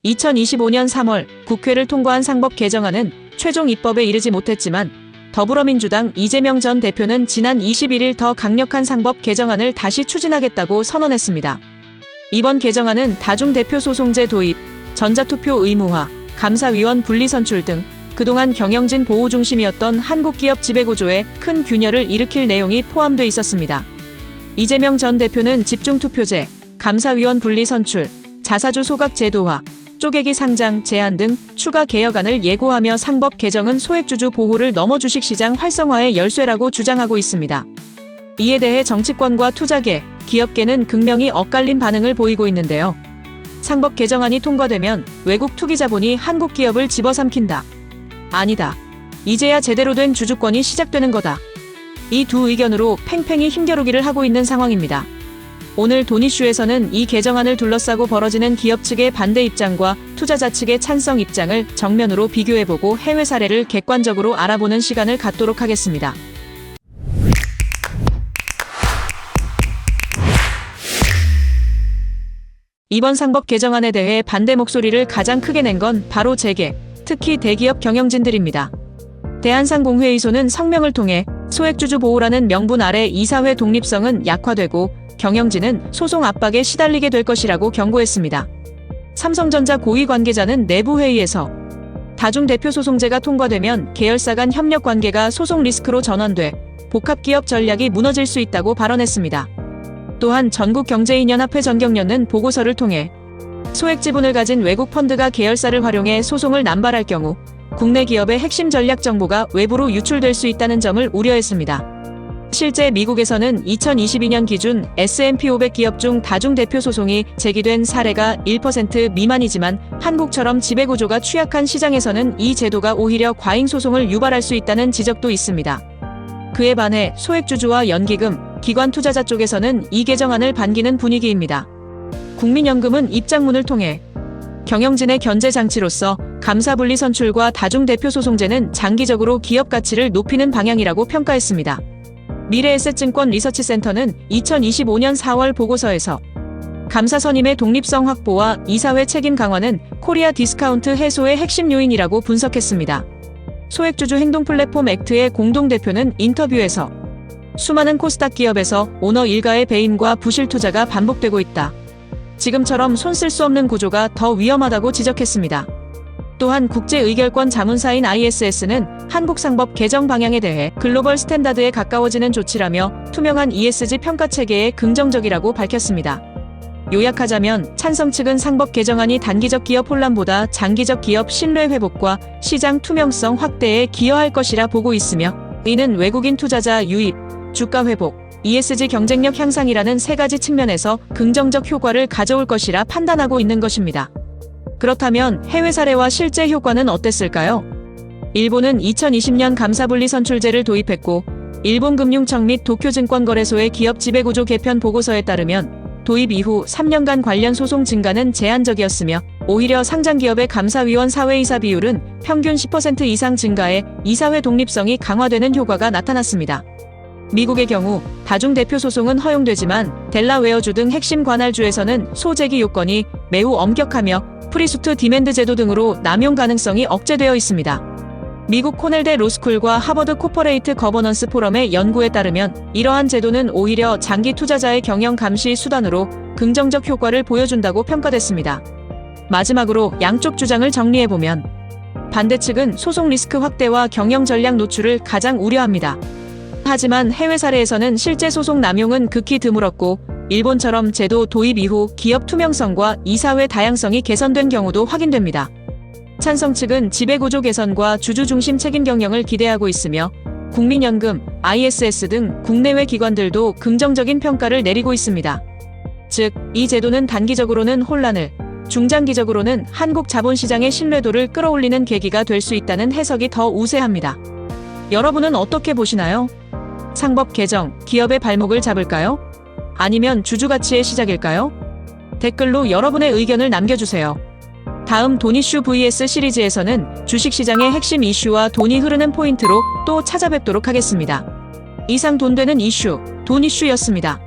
2025년 3월 국회를 통과한 상법 개정안은 최종 입법에 이르지 못했지만 더불어민주당 이재명 전 대표는 지난 21일 더 강력한 상법 개정안을 다시 추진하겠다고 선언했습니다. 이번 개정안은 다중대표소송제 도입, 전자투표 의무화, 감사위원 분리선출 등 그동안 경영진 보호 중심이었던 한국기업 지배구조에 큰 균열을 일으킬 내용이 포함돼 있었습니다. 이재명 전 대표는 집중투표제, 감사위원 분리선출, 자사주 소각 제도화, 쪼개기 상장 제한 등 추가 개혁안을 예고하며 상법 개정은 소액주주 보호를 넘어 주식시장 활성화의 열쇠라고 주장하고 있습니다. 이에 대해 정치권과 투자계, 기업계는 극명히 엇갈린 반응을 보이고 있는데요. 상법 개정안이 통과되면 외국 투기 자본이 한국 기업을 집어삼킨다. 아니다. 이제야 제대로 된 주주권이 시작되는 거다. 이 두 의견으로 팽팽히 힘겨루기를 하고 있는 상황입니다. 오늘 돈 이슈에서는 이 개정안을 둘러싸고 벌어지는 기업 측의 반대 입장과 투자자 측의 찬성 입장을 정면으로 비교해보고 해외 사례를 객관적으로 알아보는 시간을 갖도록 하겠습니다. 이번 상법 개정안에 대해 반대 목소리를 가장 크게 낸 건 바로 재계, 특히 대기업 경영진들입니다. 대한상공회의소는 성명을 통해 소액주주 보호라는 명분 아래 이사회 독립성은 약화되고 경영진은 소송 압박에 시달리게 될 것이라고 경고했습니다. 삼성전자 고위 관계자는 내부 회의에서 다중대표소송제가 통과되면 계열사 간 협력 관계가 소송 리스크로 전환돼 복합기업 전략이 무너질 수 있다고 발언했습니다. 또한 전국경제인연합회 전경련은 보고서를 통해 소액 지분을 가진 외국 펀드가 계열사를 활용해 소송을 남발할 경우 국내 기업의 핵심 전략 정보가 외부로 유출될 수 있다는 점을 우려했습니다. 실제 미국에서는 2022년 기준 S&P 500 기업 중 다중대표 소송이 제기된 사례가 1% 미만이지만 한국처럼 지배구조가 취약한 시장에서는 이 제도가 오히려 과잉 소송을 유발할 수 있다는 지적도 있습니다. 그에 반해 소액주주와 연기금, 기관 투자자 쪽에서는 이 개정안을 반기는 분위기입니다. 국민연금은 입장문을 통해 경영진의 견제 장치로서 감사분리 선출과 다중대표소송제는 장기적으로 기업 가치를 높이는 방향이라고 평가했습니다. 미래에셋증권 리서치센터는 2025년 4월 보고서에서 감사 선임의 독립성 확보와 이사회 책임 강화는 코리아 디스카운트 해소의 핵심 요인이라고 분석했습니다. 소액주주 행동 플랫폼 액트의 공동대표는 인터뷰에서 수많은 코스닥 기업에서 오너 일가의 배임과 부실 투자가 반복되고 있다. 지금처럼 손 쓸 수 없는 구조가 더 위험하다고 지적했습니다. 또한 국제의결권 자문사인 ISS는 한국 상법 개정 방향에 대해 글로벌 스탠다드에 가까워지는 조치라며 투명한 ESG 평가 체계에 긍정적이라고 밝혔습니다. 요약하자면 찬성 측은 상법 개정안이 단기적 기업 혼란보다 장기적 기업 신뢰 회복과 시장 투명성 확대에 기여할 것이라 보고 있으며 이는 외국인 투자자 유입, 주가 회복, ESG 경쟁력 향상이라는 세 가지 측면에서 긍정적 효과를 가져올 것이라 판단하고 있는 것입니다. 그렇다면 해외 사례와 실제 효과는 어땠을까요? 일본은 2020년 감사분리 선출제를 도입했고 일본금융청 및 도쿄증권거래소의 기업 지배구조 개편 보고서에 따르면 도입 이후 3년간 관련 소송 증가는 제한적이었으며 오히려 상장기업의 감사위원 사회이사 비율은 평균 10% 이상 증가해 이사회 독립성이 강화되는 효과가 나타났습니다. 미국의 경우 다중대표 소송은 허용되지만 델라웨어주 등 핵심 관할주에서는 소재기 요건이 매우 엄격하며 프리수트 디맨드 제도 등으로 남용 가능성이 억제되어 있습니다. 미국 코넬대 로스쿨과 하버드 코퍼레이트 거버넌스 포럼의 연구에 따르면 이러한 제도는 오히려 장기 투자자의 경영 감시 수단으로 긍정적 효과를 보여준다고 평가됐습니다. 마지막으로 양쪽 주장을 정리해보면 반대 측은 소송 리스크 확대와 경영 전략 노출을 가장 우려합니다. 하지만 해외 사례에서는 실제 소송 남용은 극히 드물었고 일본처럼 제도 도입 이후 기업 투명성과 이사회 다양성이 개선된 경우도 확인됩니다. 찬성 측은 지배구조 개선과 주주 중심 책임 경영을 기대하고 있으며 국민연금, ISS 등 국내외 기관들도 긍정적인 평가를 내리고 있습니다. 즉, 이 제도는 단기적으로는 혼란을, 중장기적으로는 한국 자본시장의 신뢰도를 끌어올리는 계기가 될 수 있다는 해석이 더 우세합니다. 여러분은 어떻게 보시나요? 상법 개정, 기업의 발목을 잡을까요? 아니면 주주 가치의 시작일까요? 댓글로 여러분의 의견을 남겨주세요. 다음 돈 이슈 vs 시리즈에서는 주식시장의 핵심 이슈와 돈이 흐르는 포인트로 또 찾아뵙도록 하겠습니다. 이상 돈 되는 이슈, 돈 이슈였습니다.